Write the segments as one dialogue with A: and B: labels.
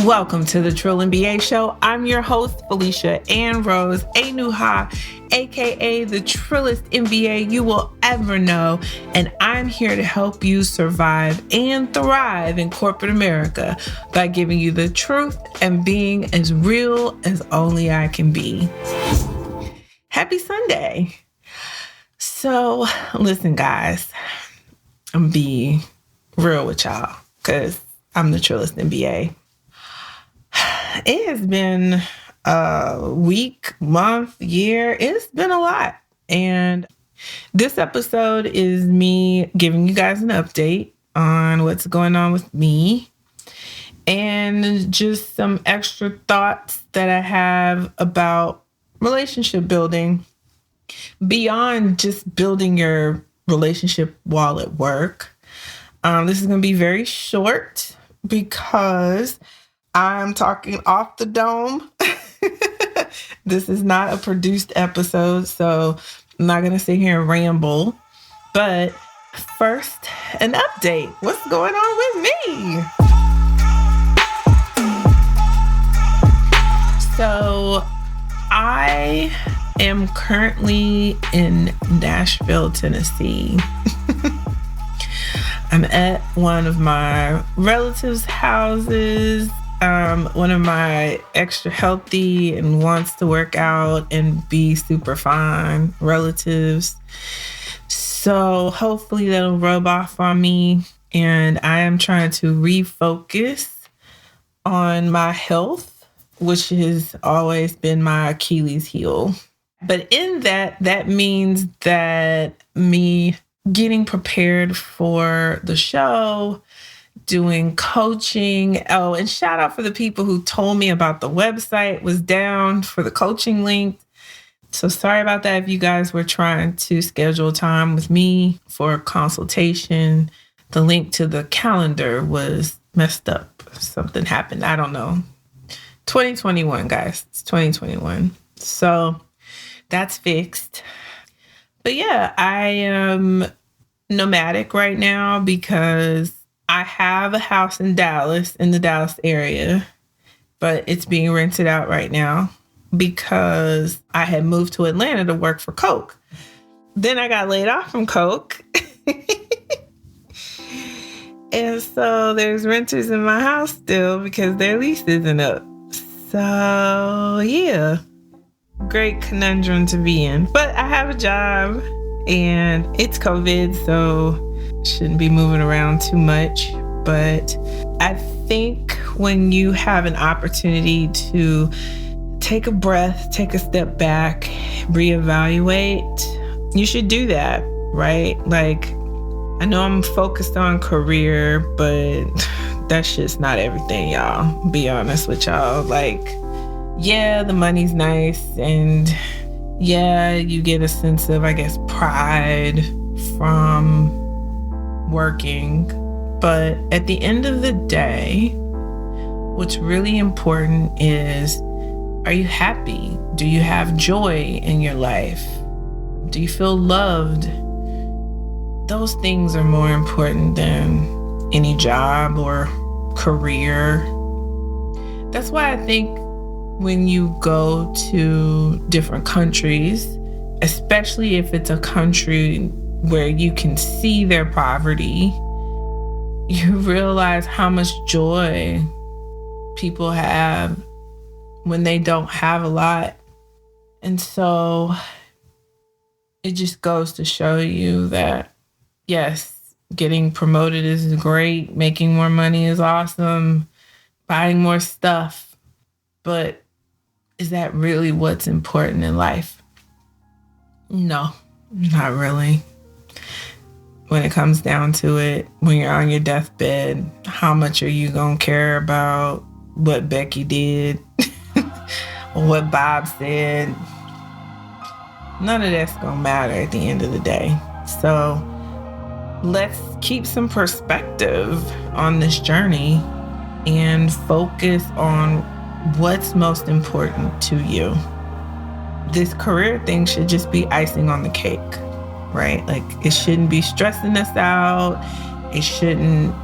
A: Welcome to the Trill MBA Show. I'm your host, Felicia Ann Rose Anuha, aka the Trillest MBA you will ever know, and I'm here to help you survive and thrive in corporate America by giving you the truth and being as real as only I can be. Happy Sunday. So, listen, guys, I'm being real with y'all because I'm the Trillest MBA. It has been a week, month, year. It's been a lot. And this episode is me giving you guys an update on what's going on with me and just some extra thoughts that I have about relationship building beyond just building your relationship while at work. This is going to be very short because I'm talking off the dome. This is not a produced episode, so I'm not going to sit here and ramble. But first, an update. What's going on with me? So I am currently in Nashville, Tennessee. I'm at one of my relatives' houses. One of my extra healthy and wants to work out and be super fine relatives. So hopefully that'll rub off on me. And I am trying to refocus on my health, which has always been my Achilles heel. But in that means that me getting prepared for the show, doing coaching. Oh, and shout out for the people who told me about the website was down for the coaching link. So sorry about that if you guys were trying to schedule time with me for a consultation. The link to the calendar was messed up. Something happened. I don't know. 2021, guys. It's 2021. So that's fixed. But yeah, I am nomadic right now because I have a house in Dallas, in the Dallas area, but it's being rented out right now because I had moved to Atlanta to work for Coke. Then I got laid off from Coke. And so there's renters in my house still because their lease isn't up. So yeah, great conundrum to be in. But I have a job and it's COVID, so shouldn't be moving around too much. But I think when you have an opportunity to take a breath, take a step back, reevaluate, you should do that, right? Like, I know I'm focused on career, but that's just not everything, y'all. Be honest with y'all. Like, yeah, the money's nice, and yeah, you get a sense of, I guess, pride from working. But at the end of the day, what's really important is, are you happy? Do you have joy in your life? Do you feel loved? Those things are more important than any job or career. That's why I think when you go to different countries, especially if it's a country where you can see their poverty, you realize how much joy people have when they don't have a lot. And so it just goes to show you that, yes, getting promoted is great, making more money is awesome, buying more stuff, but is that really what's important in life? No, not really. When it comes down to it, when you're on your deathbed, how much are you going to care about what Becky did or what Bob said? None of that's going to matter at the end of the day. So let's keep some perspective on this journey and focus on what's most important to you. This career thing should just be icing on the cake, right? Like, it shouldn't be stressing us out. It shouldn't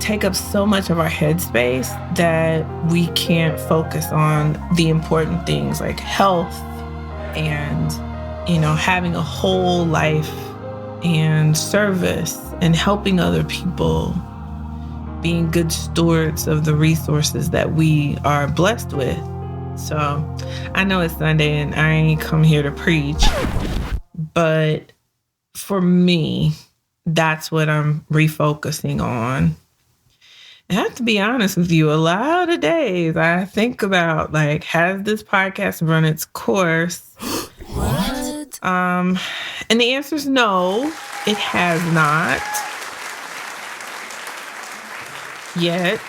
A: take up so much of our headspace that we can't focus on the important things like health and, having a whole life and service and helping other people, being good stewards of the resources that we are blessed with. So I know it's Sunday and I ain't come here to preach, but for me, that's what I'm refocusing on. I have to be honest with you, a lot of days I think about, has this podcast run its course?
B: What?
A: And the answer is no, it has not. Yet.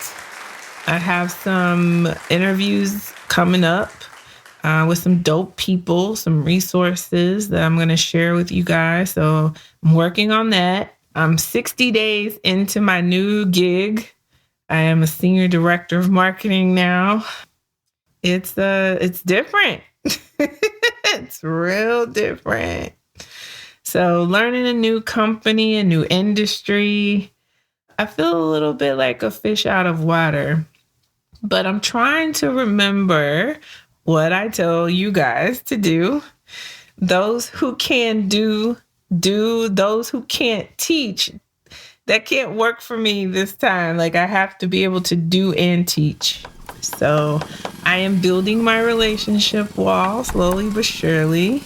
A: I have some interviews coming up with some dope people, some resources that I'm going to share with you guys. So I'm working on that. I'm 60 days into my new gig. I am a senior director of marketing now. It's different. It's real different. So learning a new company, a new industry. I feel a little bit like a fish out of water, but I'm trying to remember what I tell you guys to do. Those who can do, those who can't teach. That can't work for me this time. I have to be able to do and teach. So I am building my relationship wall slowly but surely.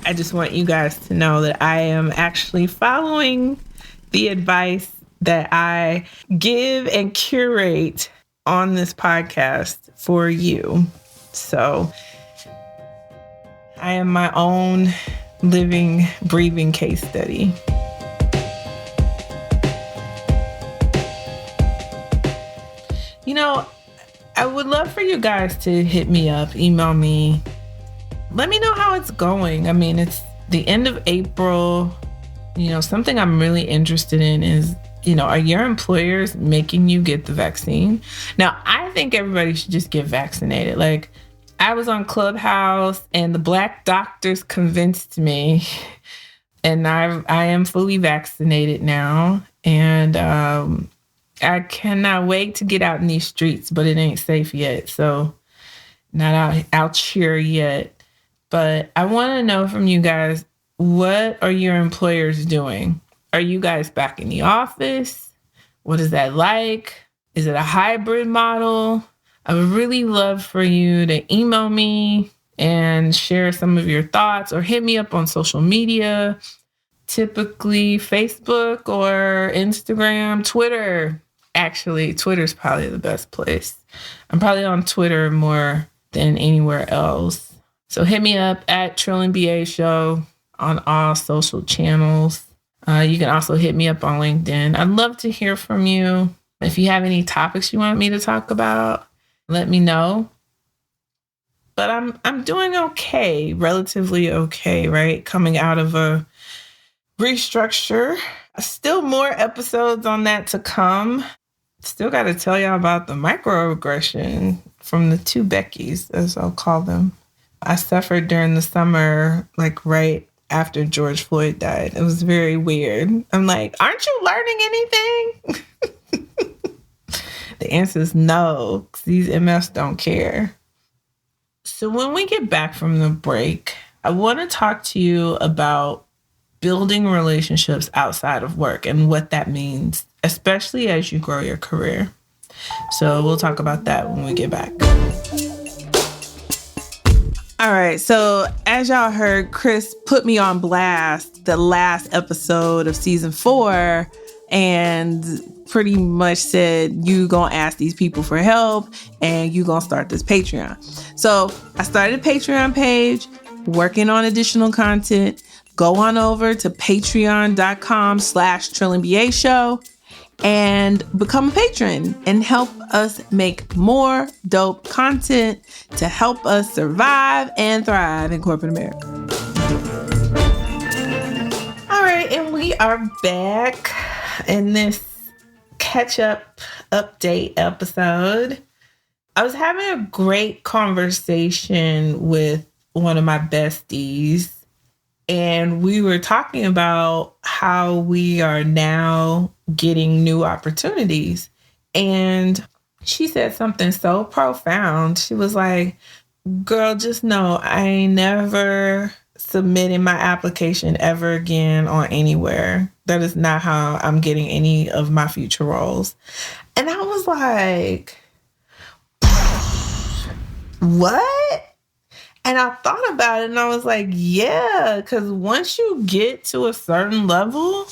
A: I just want you guys to know that I am actually following the advice that I give and curate on this podcast for you. So I am my own living, breathing case study. I would love for you guys to hit me up, email me. Let me know how it's going. It's the end of April. Something I'm really interested in is, are your employers making you get the vaccine? Now, I think everybody should just get vaccinated. I was on Clubhouse and the Black doctors convinced me, and I am fully vaccinated now. And I cannot wait to get out in these streets, but it ain't safe yet. So not out here yet. But I want to know from you guys, what are your employers doing? Are you guys back in the office? What is that like? Is it a hybrid model? I would really love for you to email me and share some of your thoughts, or hit me up on social media, typically Facebook or Instagram, Twitter. Actually, Twitter's probably the best place. I'm probably on Twitter more than anywhere else. So hit me up at TrillingBA Show on all social channels. You can also hit me up on LinkedIn. I'd love to hear from you. If you have any topics you want me to talk about, let me know. But I'm doing okay, relatively okay, right? Coming out of a restructure. Still more episodes on that to come. Still got to tell y'all about the microaggression from the two Beckys, as I'll call them. I suffered during the summer, right after George Floyd died. It was very weird. I'm like, aren't you learning anything? The answer is no, because these MFs don't care. So when we get back from the break, I want to talk to you about building relationships outside of work and what that means, especially as you grow your career. So we'll talk about that when we get back. All right. So as y'all heard, Chris put me on blast the last episode of season 4 and pretty much said, you gonna ask these people for help and you gonna start this Patreon. So I started a Patreon page, working on additional content. Go on over to patreon.com/TrillingBA Show and become a patron and help us make more dope content to help us survive and thrive in corporate America. All right, and we are back in this catch-up update episode. I was having a great conversation with one of my besties, And we were talking about how we are now getting new opportunities. And she said something so profound. She was like, girl, just know I ain't never submitting my application ever again on anywhere. That is not how I'm getting any of my future roles. And I was like, what? And I thought about it and I was like, yeah, because once you get to a certain level,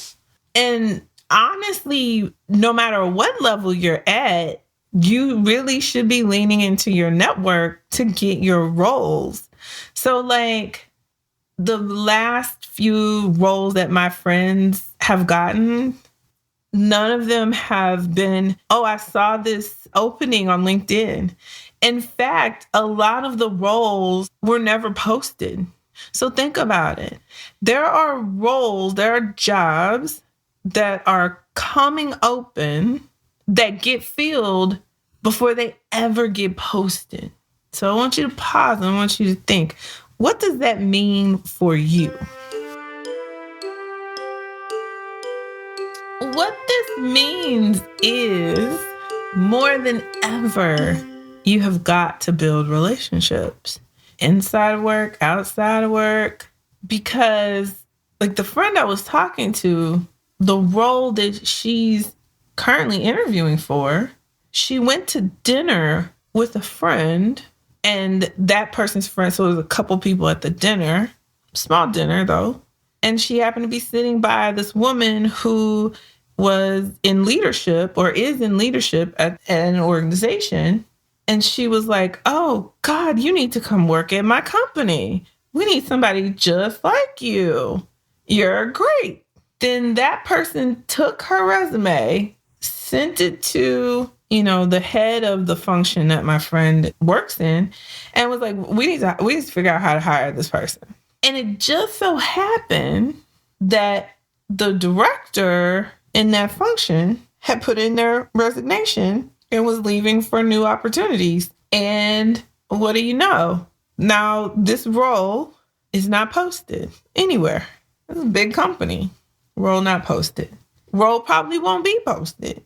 A: and honestly, no matter what level you're at, you really should be leaning into your network to get your roles. So, like, the last few roles that my friends have gotten, none of them have been, oh, I saw this opening on LinkedIn. In fact, a lot of the roles were never posted. So think about it. There are roles, there are jobs that are coming open that get filled before they ever get posted. So I want you to pause and I want you to think, what does that mean for you? What this means is more than ever, you have got to build relationships inside of work, outside of work, because like the friend I was talking to, the role that she's currently interviewing for, she went to dinner with a friend and that person's friend. So there was a couple people at the dinner, small dinner though. And she happened to be sitting by this woman who was in leadership or is in leadership at an organization. And she was like, oh, God, you need to come work at my company. We need somebody just like you. You're great. Then that person took her resume, sent it to, the head of the function that my friend works in, and was like, we need to figure out how to hire this person. And it just so happened that the director in that function had put in their resignation and was leaving for new opportunities. And what do you know? Now this role is not posted anywhere. It's a big company. Role not posted. Role probably won't be posted.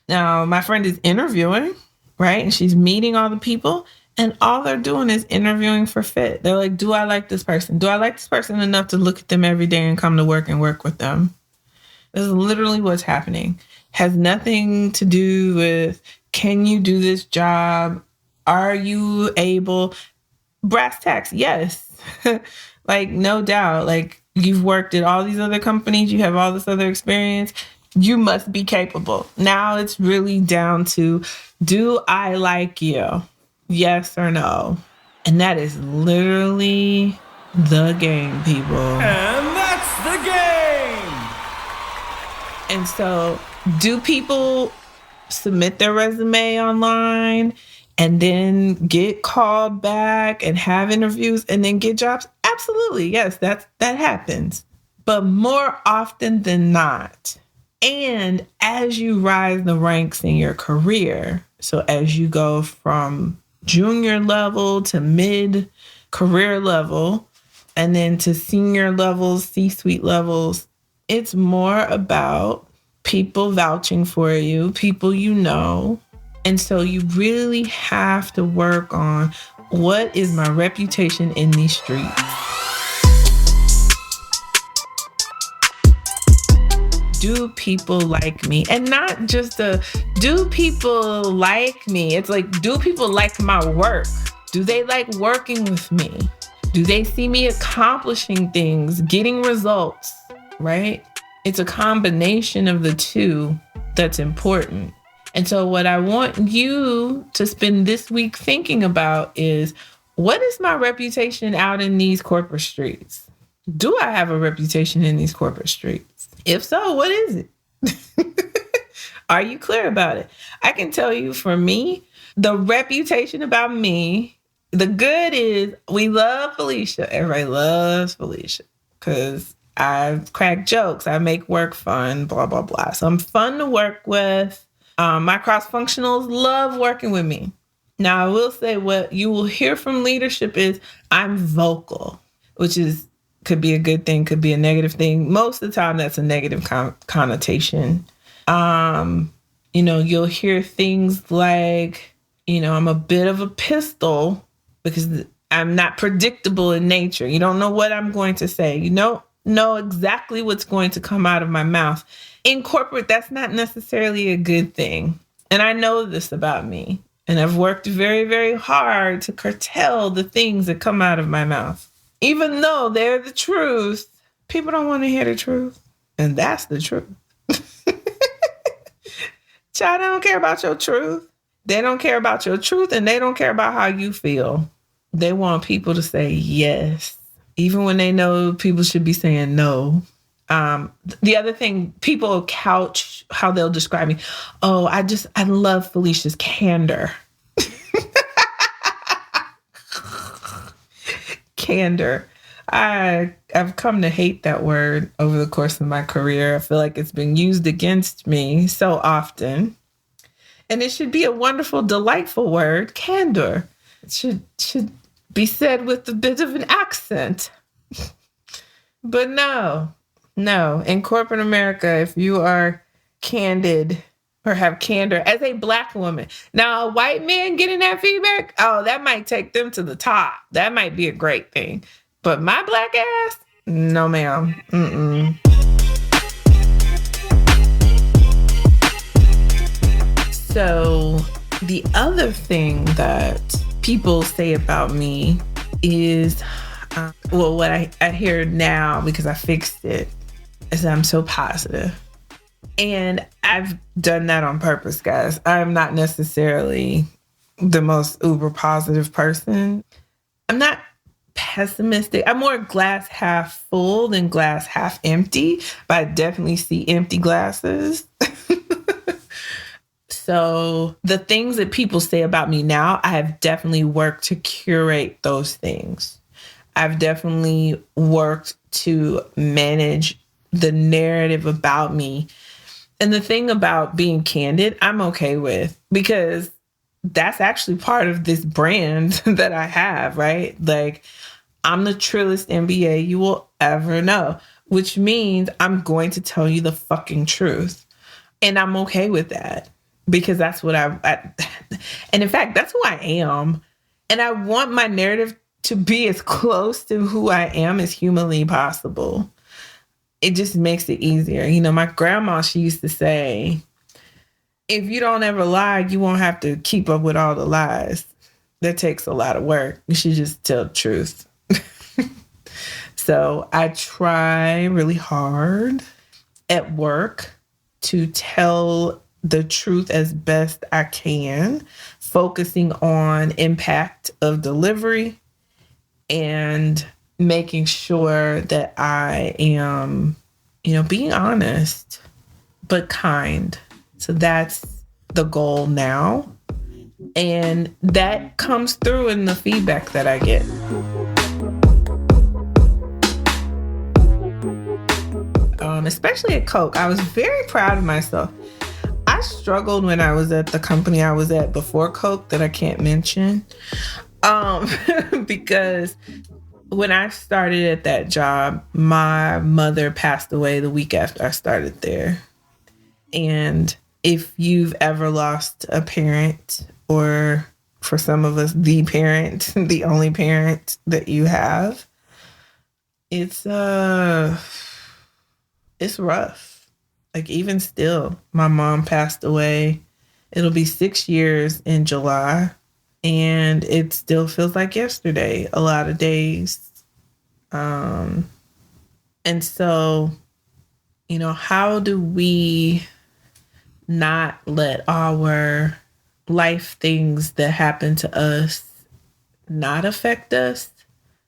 A: Now my friend is interviewing, right? And she's meeting all the people. And all they're doing is interviewing for fit. They're like, do I like this person? Do I like this person enough to look at them every day and come to work and work with them? This is literally what's happening. Has nothing to do with, can you do this job? Are you able? Brass tacks, yes. Like, no doubt. Like, you've worked at all these other companies. You have all this other experience. You must be capable. Now it's really down to, do I like you? Yes or no? And that is literally the game, people.
B: And that's the game!
A: And so, do people submit their resume online and then get called back and have interviews and then get jobs? Absolutely. Yes, that happens. But more often than not, and as you rise the ranks in your career, so as you go from junior level to mid career level, and then to senior levels, C-suite levels, it's more about people vouching for you, people you know. And so you really have to work on, what is my reputation in these streets? Do people like me? And not just do people like me? It's like, do people like my work? Do they like working with me? Do they see me accomplishing things, getting results, right? It's a combination of the two that's important. And so what I want you to spend this week thinking about is, what is my reputation out in these corporate streets? Do I have a reputation in these corporate streets? If so, what is it? Are you clear about it? I can tell you, for me, the reputation about me, the good is, we love Felicia. Everybody loves Felicia because I crack jokes. I make work fun, blah, blah, blah. So I'm fun to work with. My cross-functionals love working with me. Now, I will say what you will hear from leadership is I'm vocal, which is Could be a good thing, could be a negative thing. Most of the time, that's a negative connotation. You'll hear things like, I'm a bit of a pistol because I'm not predictable in nature. You don't know what I'm going to say. You don't know exactly what's going to come out of my mouth. In corporate, that's not necessarily a good thing. And I know this about me. And I've worked very, very hard to curtail the things that come out of my mouth. Even though they're the truth, people don't want to hear the truth. And that's the truth. Child, they don't care about your truth. They don't care about your truth, and they don't care about how you feel. They want people to say yes, even when they know people should be saying no. The other thing, people couch how they'll describe me. Oh, I love Felicia's candor. Candor. I've come to hate that word over the course of my career. I feel like it's been used against me so often. And it should be a wonderful, delightful word, candor. It should be said with a bit of an accent. But no. In corporate America, if you are candid or have candor as a Black woman. Now, a white man getting that feedback, that might take them to the top. That might be a great thing. But my Black ass, no, ma'am. Mm-mm. So the other thing that people say about me is, what I hear now, because I fixed it, is that I'm so positive. And I've done that on purpose, guys. I'm not necessarily the most uber positive person. I'm not pessimistic. I'm more glass half full than glass half empty, but I definitely see empty glasses. So the things that people say about me now, I have definitely worked to curate those things. I've definitely worked to manage the narrative about me. And the thing about being candid, I'm okay with, because that's actually part of this brand that I have, right? Like, I'm the trillest MBA you will ever know, which means I'm going to tell you the fucking truth. And I'm okay with that, because that's what I and in fact, that's who I am. And I want my narrative to be as close to who I am as humanly possible. It just makes it easier. My grandma, she used to say, if you don't ever lie, you won't have to keep up with all the lies. That takes a lot of work. You should just tell the truth. So I try really hard at work to tell the truth as best I can, focusing on impact of delivery and making sure that I am, being honest, but kind. So that's the goal now. And that comes through in the feedback that I get. Especially at Coke, I was very proud of myself. I struggled when I was at the company I was at before Coke that I can't mention. Because when I started at that job, my mother passed away the week after I started there. And if you've ever lost a parent, or for some of us, the parent, the only parent that you have, it's rough. Like, even still, my mom passed away. It'll be 6 years in July. And it still feels like yesterday, a lot of days. And so, how do we not let our life things that happen to us not affect us?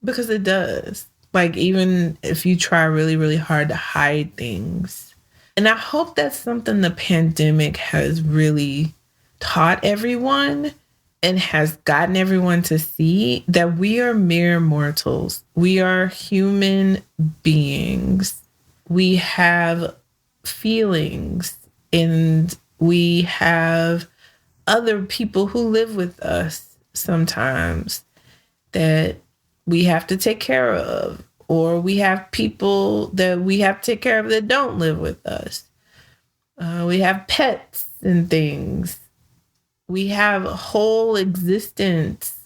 A: Because it does. Like, even if you try really, really hard to hide things. And I hope that's something the pandemic has really taught everyone and has gotten everyone to see, that we are mere mortals. We are human beings. We have feelings, and we have other people who live with us sometimes that we have to take care of, or we have people that we have to take care of that don't live with us. We have pets and things. We have a whole existence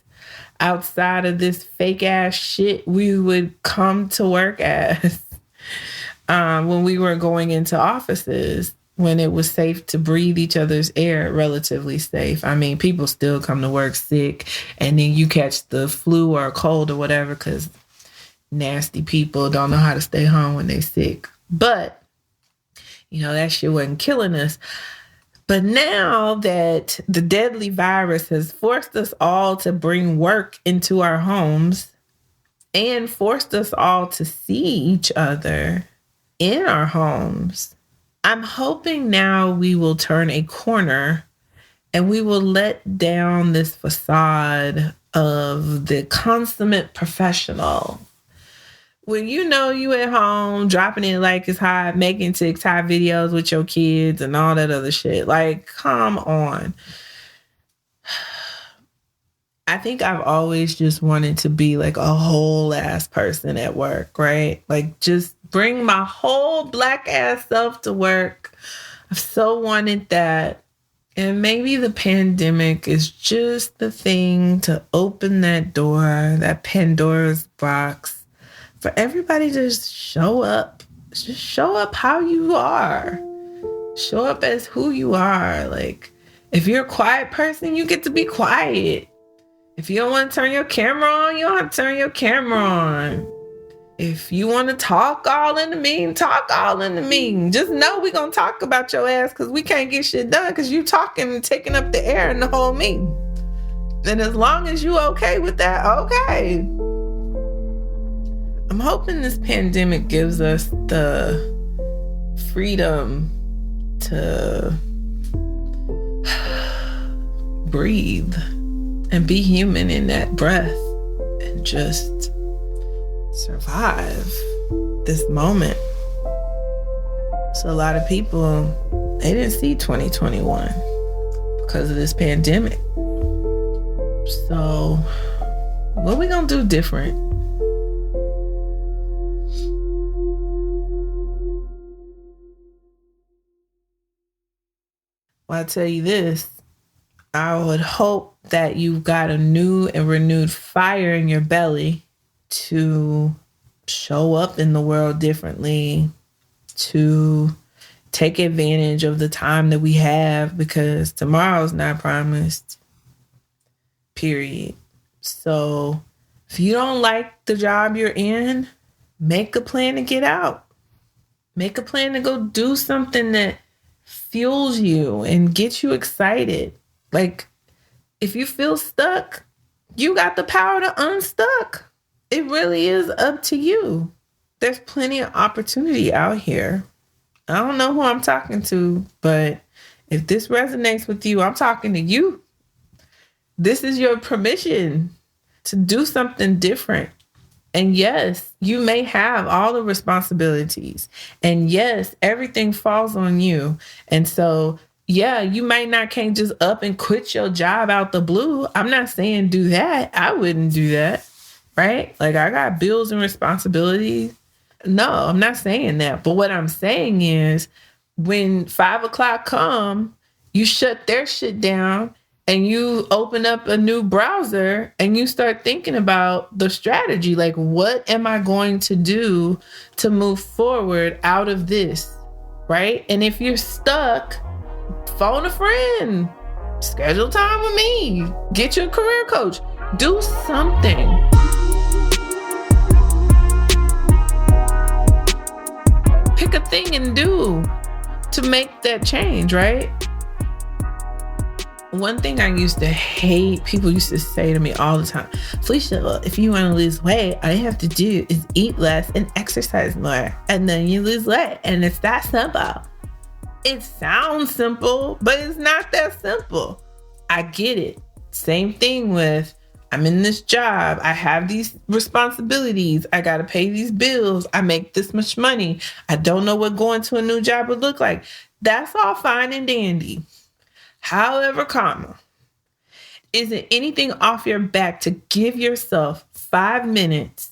A: outside of this fake ass shit we would come to work as when we were going into offices, when it was safe to breathe each other's air, relatively safe. I mean, people still come to work sick, and then you catch the flu or a cold or whatever because nasty people don't know how to stay home when they're sick. But, that shit wasn't killing us. But now that the deadly virus has forced us all to bring work into our homes and forced us all to see each other in our homes, I'm hoping now we will turn a corner and we will let down this facade of the consummate professional. When you at home, dropping it like it's hot, making TikTok videos with your kids and all that other shit. Like, come on. I think I've always just wanted to be like a whole ass person at work, right? Like, just bring my whole black ass self to work. I've so wanted that. And maybe the pandemic is just the thing to open that door, that Pandora's box, for everybody to just show up. Just show up how you are. Show up as who you are. Like, if you're a quiet person, you get to be quiet. If you don't want to turn your camera on, you don't have to turn your camera on. If you want to talk all in the meeting, talk all in the meeting. Just know we're going to talk about your ass because we can't get shit done because you talking and taking up the air in the whole meeting. And as long as you okay with that, okay. I'm hoping this pandemic gives us the freedom to breathe and be human in that breath and just survive this moment. So a lot of people, they didn't see 2021 because of this pandemic. So what we gonna do different? Well, I'll tell you this. I would hope that you've got a new and renewed fire in your belly to show up in the world differently, to take advantage of the time that we have, because tomorrow's not promised, period. So if you don't like the job you're in, make a plan to get out. Make a plan to go do something that fuels you and gets you excited. Like, if you feel stuck, you got the power to unstuck. It really is up to you. There's plenty of opportunity out here. I don't know who I'm talking to, but if this resonates with you, I'm talking to you. This is your permission to do something different. And yes, you may have all the responsibilities. And yes, everything falls on you. And so, yeah, you might not can't just up and quit your job out the blue. I'm not saying do that. I wouldn't do that, right? Like, I got bills and responsibilities. No, I'm not saying that. But what I'm saying is when 5 o'clock come, you shut their shit down and you open up a new browser and you start thinking about the strategy. Like, what am I going to do to move forward out of this, right? And if you're stuck, phone a friend, schedule time with me, get your career coach, do something. Pick a thing and do to make that change, right? One thing I used to hate, people used to say to me all the time, Felicia, well, if you want to lose weight, all you have to do is eat less and exercise more, and then you lose weight, and it's that simple. It sounds simple, but it's not that simple. I get it. Same thing with, I'm in this job, I have these responsibilities, I got to pay these bills, I make this much money, I don't know what going to a new job would look like. That's all fine and dandy. However, isn't anything off your back to give yourself 5 minutes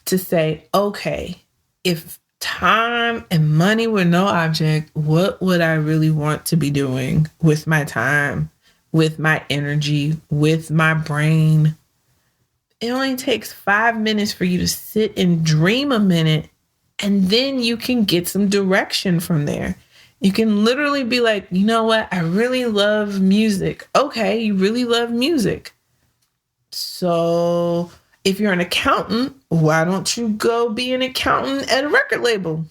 A: to say, okay, if time and money were no object, what would I really want to be doing with my time, with my energy, with my brain? It only takes 5 minutes for you to sit and dream a minute, and then you can get some direction from there. You can literally be like, you know what? I really love music. Okay, you really love music. So if you're an accountant, why don't you go be an accountant at a record label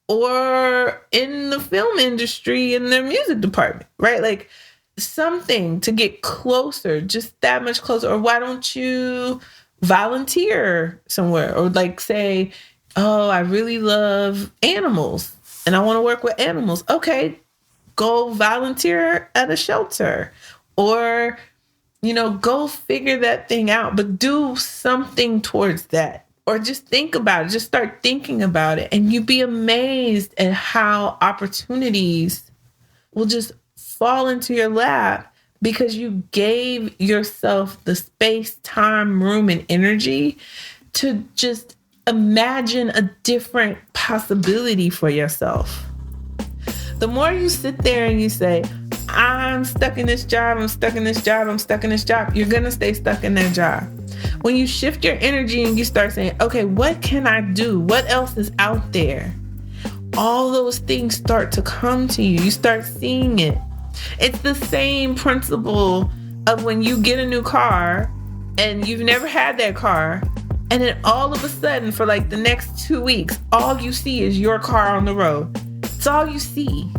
A: or in the film industry in their music department, right? Like something to get closer, just that much closer. Or why don't you volunteer somewhere, or like say, oh, I really love animals and I want to work with animals. Okay, go volunteer at a shelter, or, you know, go figure that thing out, but do something towards that. Or just think about it. Just start thinking about it. And you'd be amazed at how opportunities will just fall into your lap because you gave yourself the space, time, room, and energy to just imagine a different possibility for yourself. The more you sit there and you say, I'm stuck in this job, I'm stuck in this job, I'm stuck in this job, you're going to stay stuck in that job. When you shift your energy and you start saying, okay, what can I do? What else is out there? All those things start to come to you. You start seeing it. It's the same principle of when you get a new car and you've never had that car, and then all of a sudden for like the next 2 weeks, all you see is your car on the road. It's all you see.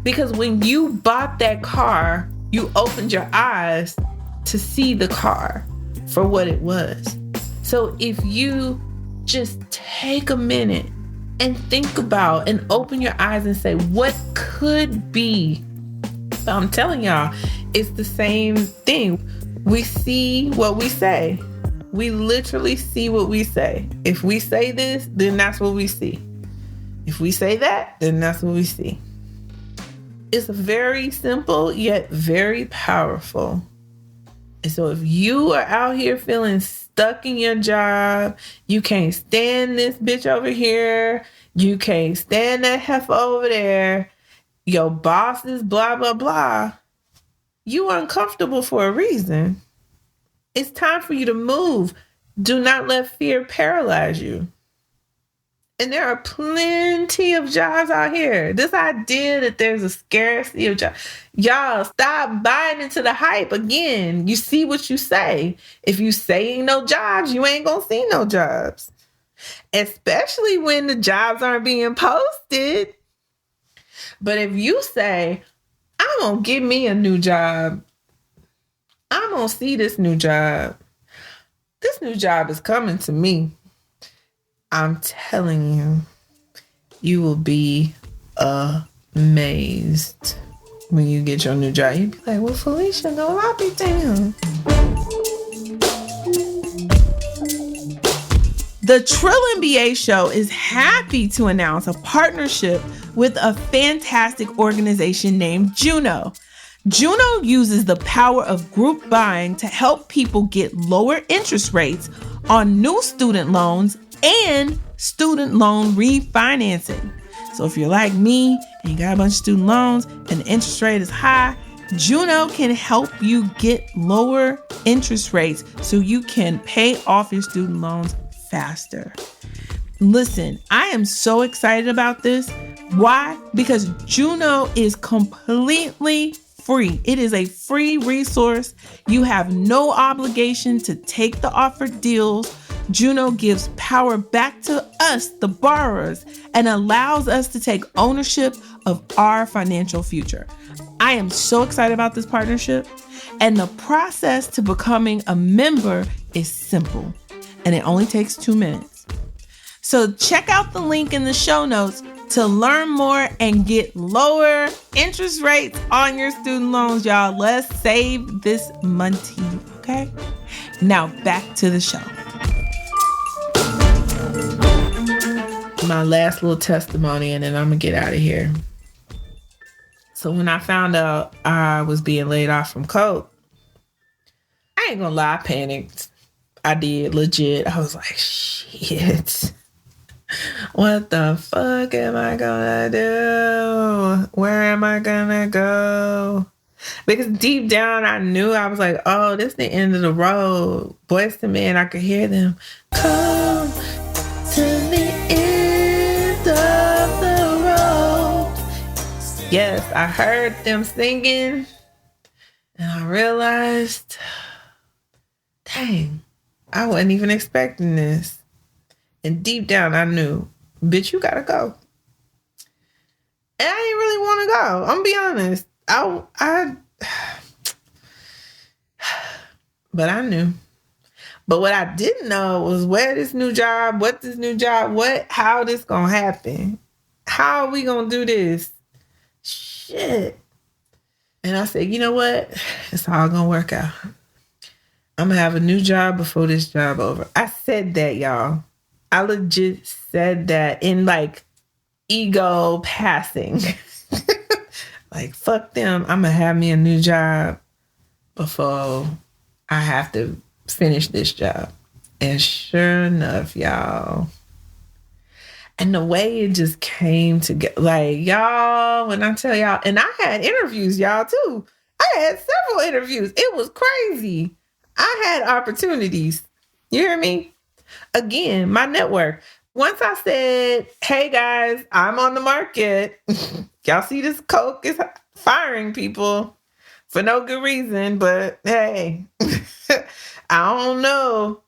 A: Because when you bought that car, you opened your eyes to see the car for what it was. So if you just take a minute and think about and open your eyes and say, what could be? I'm telling y'all, it's the same thing. We see what we say. We literally see what we say. If we say this, then that's what we see. If we say that, then that's what we see. It's very simple, yet very powerful. And so if you are out here feeling stuck in your job, you can't stand this bitch over here, you can't stand that heifer over there, your boss is blah, blah, blah, you uncomfortable for a reason. It's time for you to move. Do not let fear paralyze you. And there are plenty of jobs out here. This idea that there's a scarcity of jobs. Y'all, stop buying into the hype. Again, you see what you say. If you say ain't no jobs, you ain't gonna see no jobs. Especially when the jobs aren't being posted. But if you say, I'm gonna get me a new job, I'm gonna see this new job. This new job is coming to me. I'm telling you, you will be amazed when you get your new job. You'll be like, well, Felicia, no, I'll be damned. The Trill MBA Show is happy to announce a partnership with a fantastic organization named Juno. Juno uses the power of group buying to help people get lower interest rates on new student loans and student loan refinancing. So if you're like me and you got a bunch of student loans and the interest rate is high, Juno can help you get lower interest rates so you can pay off your student loans faster. Listen, I am so excited about this. Why? Because Juno is completely free. It is a free resource. You have no obligation to take the offered deals. Juno gives power back to us, the borrowers, and allows us to take ownership of our financial future. I am so excited about this partnership, and the process to becoming a member is simple, and it only takes 2 minutes. So check out the link in the show notes to learn more and get lower interest rates on your student loans, y'all. Let's save this money, okay? Now back to the show. My last little testimony, and then I'm gonna get out of here. So when I found out I was being laid off from Coke, I ain't gonna lie, I panicked. I did, legit. I was like, shit. What the fuck am I gonna do? Where am I gonna go? Because deep down, I knew, I was like, oh, this is the end of the road. Boyz II Men, I could hear them. Come to the end of the road. Yes, I heard them singing. And I realized, dang, I wasn't even expecting this. And deep down, I knew, bitch, you gotta go. And I didn't really want to go. I'm gonna be honest. But I knew. But what I didn't know was how this new job, how this gonna happen. How are we gonna do this? Shit. And I said, you know what? It's all gonna work out. I'm gonna have a new job before this job over. I said that, y'all. I legit said that in like ego passing. Like, fuck them. I'm gonna have me a new job before I have to finish this job. And sure enough, y'all. And the way it just came together, like, y'all, when I tell y'all, and I had interviews, y'all, too. I had several interviews. It was crazy. I had opportunities. You hear me? Again, my network. Once I said, hey, guys, I'm on the market. Y'all see this Coke is firing people for no good reason, but hey, I don't know.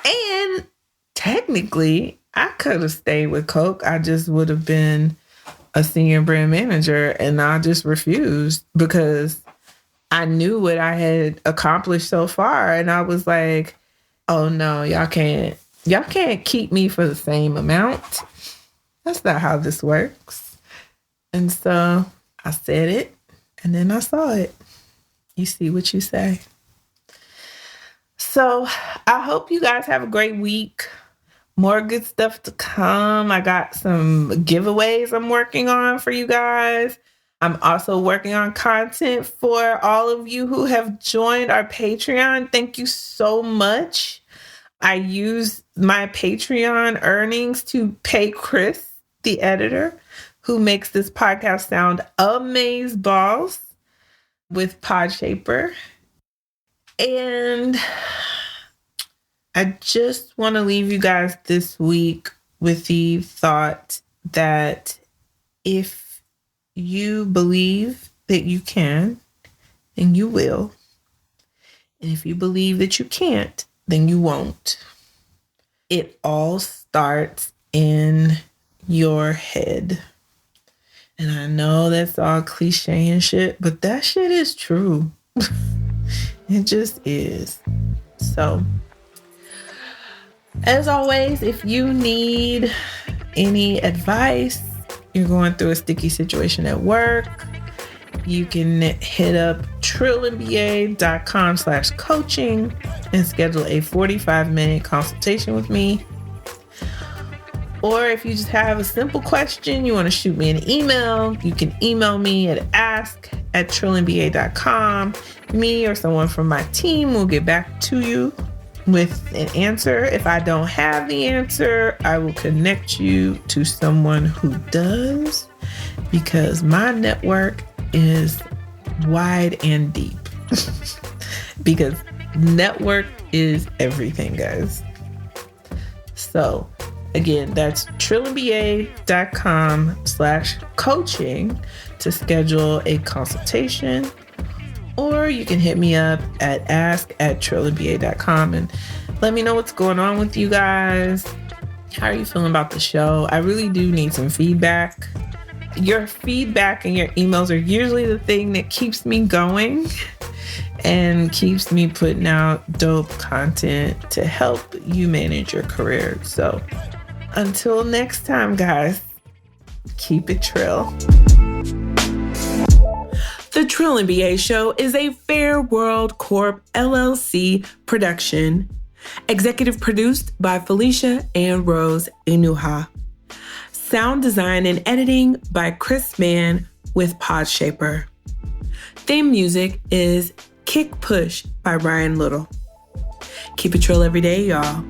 A: And technically, I could have stayed with Coke. I just would have been a senior brand manager, and I just refused because I knew what I had accomplished so far. And I was like, oh no, y'all can't keep me for the same amount. That's not how this works. And so I said it, and then I saw it. You see what you say. So I hope you guys have a great week. More good stuff to come. I got some giveaways I'm working on for you guys. I'm also working on content for all of you who have joined our Patreon. Thank you so much. I use my Patreon earnings to pay Chris, the editor, who makes this podcast sound amazeballs with Podshaper. And I just want to leave you guys this week with the thought that if you believe that you can, then you will. And if you believe that you can't, then you won't. It all starts in your head. And I know that's all cliche and shit, but that shit is true. It just is. So, as always, if you need any advice, you're going through a sticky situation at work, you can hit up trillandba.com/coaching and schedule a 45-minute consultation with me. Or if you just have a simple question, you want to shoot me an email, you can email me at ask@trillandba.com. Me or someone from my team will get back to you with an answer. If I don't have the answer, I will connect you to someone who does, because my network is wide and deep. Because network is everything, guys. So again, that's trillandba.com/coaching to schedule a consultation. Or you can hit me up at ask@trillandba.com and let me know what's going on with you guys. How are you feeling about the show? I really do need some feedback. Your feedback and your emails are usually the thing that keeps me going and keeps me putting out dope content to help you manage your career. So until next time, guys, keep it trill. The Trill and BA Show is a Fair World Corp LLC production. Executive produced by Felicia and Rose Inuha. Sound design and editing by Chris Mann with Podshaper. Theme music is Kick Push by Ryan Little.
C: Keep it trill every day, y'all.